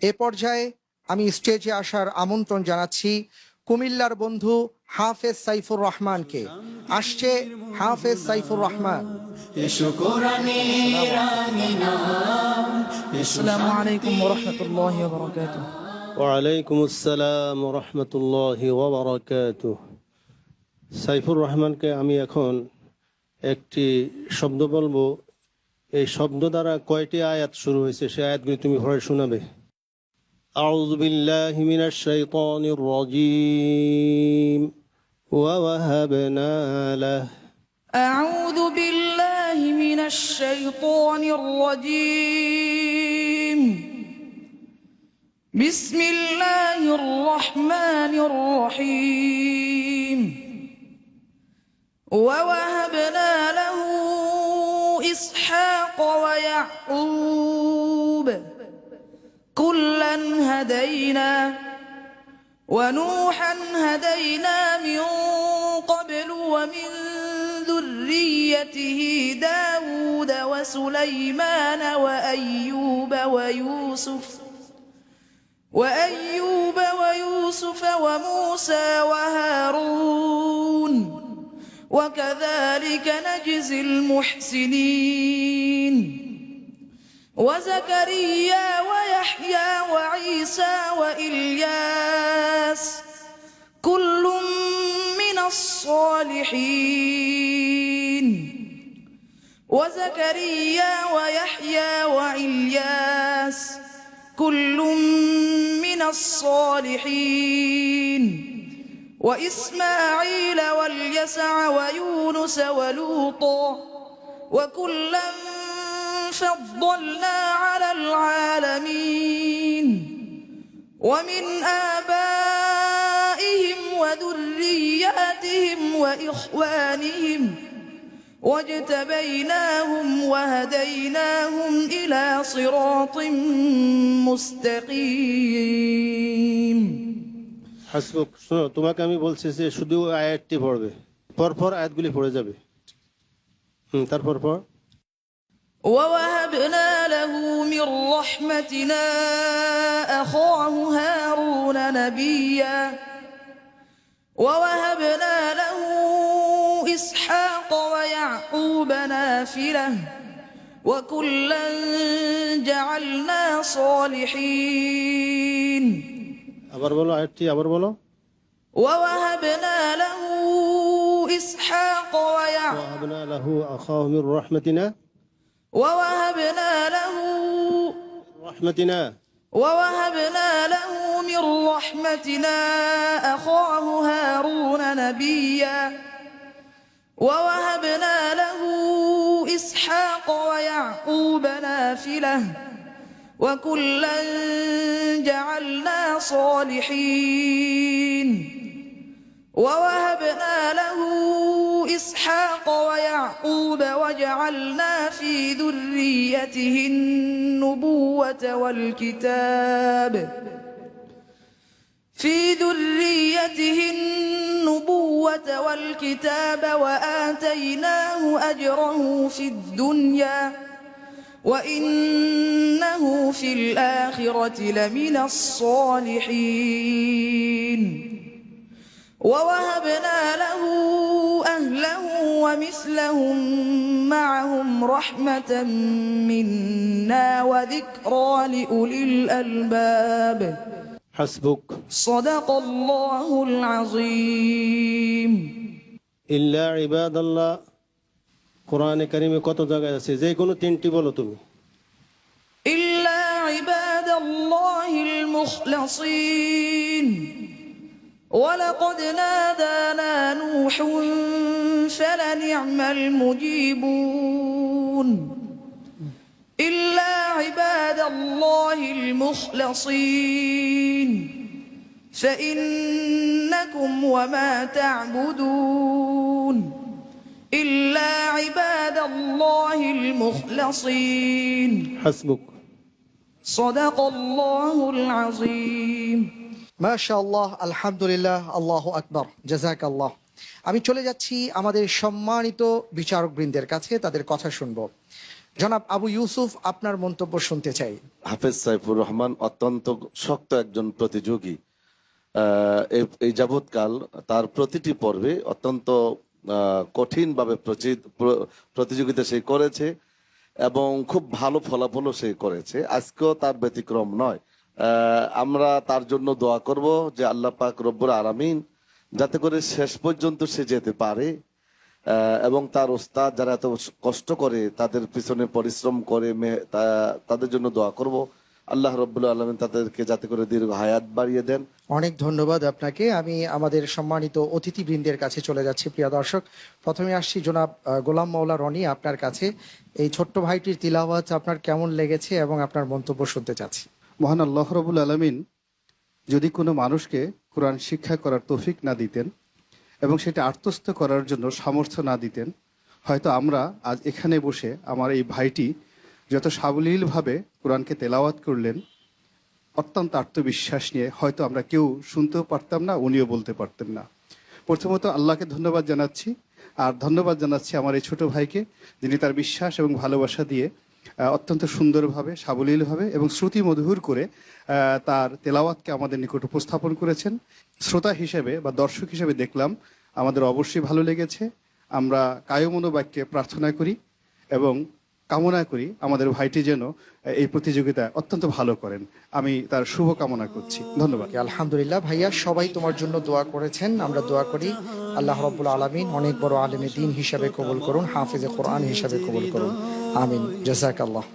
এ পর্যায়ে আমি স্টেজে আসার আমন্ত্রণ জানাচ্ছি কুমিল্লার বন্ধু হাফেজ সাইফুর রহমানকে। আসছে হাফেজ সাইফুর রহমান। আসসালামু আলাইকুম ওয়া রাহমাতুল্লাহি ওয়া বারাকাতুহু। ওয়ালাইকুম আসসালাম ওয়া রাহমাতুল্লাহি ওয়া বারাকাতুহু। সাইফুর রহমানকে আমি এখন একটি শব্দ বলবো, এই শব্দ দ্বারা কয়টি আয়াত শুরু হয়েছে সেই আয়াতগুলি তুমি পড়ে শোনাবে। আউযু বিল্লাহি মিনাশ শাইতানির রাজীম ওয়া ওয়াহাবনা লাহু আউযু বিল্লাহি মিনাশ শাইতানির রাজীম। বিসমিল্লাহির রহমানির রহিম। ওয়া ওয়াহাবনা লাহু ইসহাক ওয়া ইয়াকুব কুল্লান হাদাইনা ونوحا هدينا من قبل ومن ذريته داود وسليمان وأيوب ويوسف وموسى وهارون وكذلك نجزي المحسنين وزكريا ويحيى وعيسى وإلياس كل من الصالحين وزكريا ويحيى وإلياس كل من الصالحين وإسماعيل واليسع ويونس ولوطا وكلا فضلنا على العالمين ومن آبائهم وذرياتهم وإخوانهم واجتبيناهم وهديناهم إلى صراط مستقيم. হাসবুক। শোনো, তোমাকে আমি বলছি যে শুধু আয়াতটি পড়বে, পরপর আয়াতগুলি পড়ে যাবে। তারপর পর ووهبنا له من رحمتنا أخاه هارون نبيا ووهبنا له إسحاق ويعقوب نافلة وكلا جعلنا صالحين. আবার বলো আয়াতটি, আবার বলো। ووهبنا له إسحاق ووهبنا له أخاه من رحمتنا ووهبنا له من رحمتنا أخاه هارون نبيا ووهبنا له إسحاق ويعقوب نافلة وكلا جعلنا صالحين ووهبنا له إسحاق ويعقوب وجعلنا في ذريته النبوة والكتاب وآتيناه أجره في الدنيا وإنه في الآخرة لمن الصالحين ووهبنا له أهله ومثلهم معهم رحمة منا وذكرى لأولي الألباب. حسبك. صدق الله العظيم. إلا عباد الله কোরআনে কারিমে কত জায়গায় আছে? যে কোনো তিনটি বলো তুমি। إلا عباد الله المخلصين ولقد نادانا نوح فلنعم المجيبون. إلا عباد الله المخلصين فإنكم وما تعبدون إلا عباد الله المخلصين. حسبك. صدق الله العظيم. মাশাআল্লাহ, আলহামদুলিল্লাহ, আল্লাহু আকবার, জাযাকাল্লাহ। আমি চলে যাচ্ছি আমাদের সম্মানিত বিচারক বৃন্দের কাছে, তাদের কথা শুনবো। জনাব আবু ইউসুফ, আপনার মন্তব্য শুনতে চাই। হাফেজ সাইফুর রহমান অত্যন্ত শক্ত একজন প্রতিযোগী। এই যাবৎকাল তার প্রতিটি পর্বে অত্যন্ত কঠিন ভাবে প্রতিযোগিতা সে করেছে এবং খুব ভালো ফলাফলও সে করেছে। আজকেও তার ব্যতিক্রম নয়। আমরা তার জন্য দোয়া করব যে আল্লাহ পাক রব্বুল আলামিন যাতে করে শেষ পর্যন্ত সে যেতে পারে এবং তার ওস্তাদ যারা এত কষ্ট করে তাদের পিছনে পরিশ্রম করে তাদের জন্য দোয়া করব আল্লাহ রব্বুল আলামিন তাদেরকে যাতে করে দীর্ঘ হায়াত বাড়িয়ে দেন। অনেক ধন্যবাদ আপনাকে। আমি আমাদের সম্মানিত অতিথিবৃন্দের কাছে চলে যাচ্ছি। প্রিয় দর্শক, প্রথমে আসছি জনাব গোলাম মাওলা রনি, আপনার কাছে। এই ছোট্ট ভাইটির তিলাওয়াত আপনার কেমন লেগেছে এবং আপনার মন্তব্য শুনতে চাচ্ছি। মহান আল্লাহ রাব্বুল আলামিন যদি কোনো মানুষকে কোরআন শিক্ষা করার তৌফিক না দিতেন এবং সেটা আত্মস্থ করার জন্য সামর্থ্য না দিতেন, হয়তো আমরা আজ এখানে বসে আমার এই ভাইটি যত সাবলীলভাবে কোরআনকে তেলাওয়াত করলেন অত্যন্ত আত্মবিশ্বাস নিয়ে, হয়তো আমরা কেউ শুনতেও পারতাম না, উনিও বলতে পারতেন না। প্রথমত আল্লাহকে ধন্যবাদ জানাচ্ছি, আর ধন্যবাদ জানাচ্ছি আমার এই ছোট ভাইকে, যিনি তার বিশ্বাস এবং ভালোবাসা দিয়ে অত্যন্ত সুন্দরভাবে, সাবলীলভাবে এবং শ্রুতি মধুর করে তার তেলাওয়াতকে আমাদের নিকট উপস্থাপন করেছেন। শ্রোতা হিসেবে বা দর্শক হিসেবে দেখলাম, আমাদের অবশ্যই ভালো লেগেছে। আমরা কায়মনোবাক্যে প্রার্থনা করি এবং কামনা করি আমাদের ভাইটি যেন এই প্রতিযোগিতায় অত্যন্ত ভালো করেন। আমি তার শুভ কামনা করছি। ধন্যবাদ। আলহামদুলিল্লাহ ভাইয়া, সবাই তোমার জন্য দোয়া করেছেন। আমরা দোয়া করি আল্লাহ রাব্বুল আলামিন অনেক বড় আলেমে দ্বীন হিসাবে কবুল করুন, হাফেজে কোরআন হিসাবে কবুল করুন। আমিন। জাযাকাল্লাহ।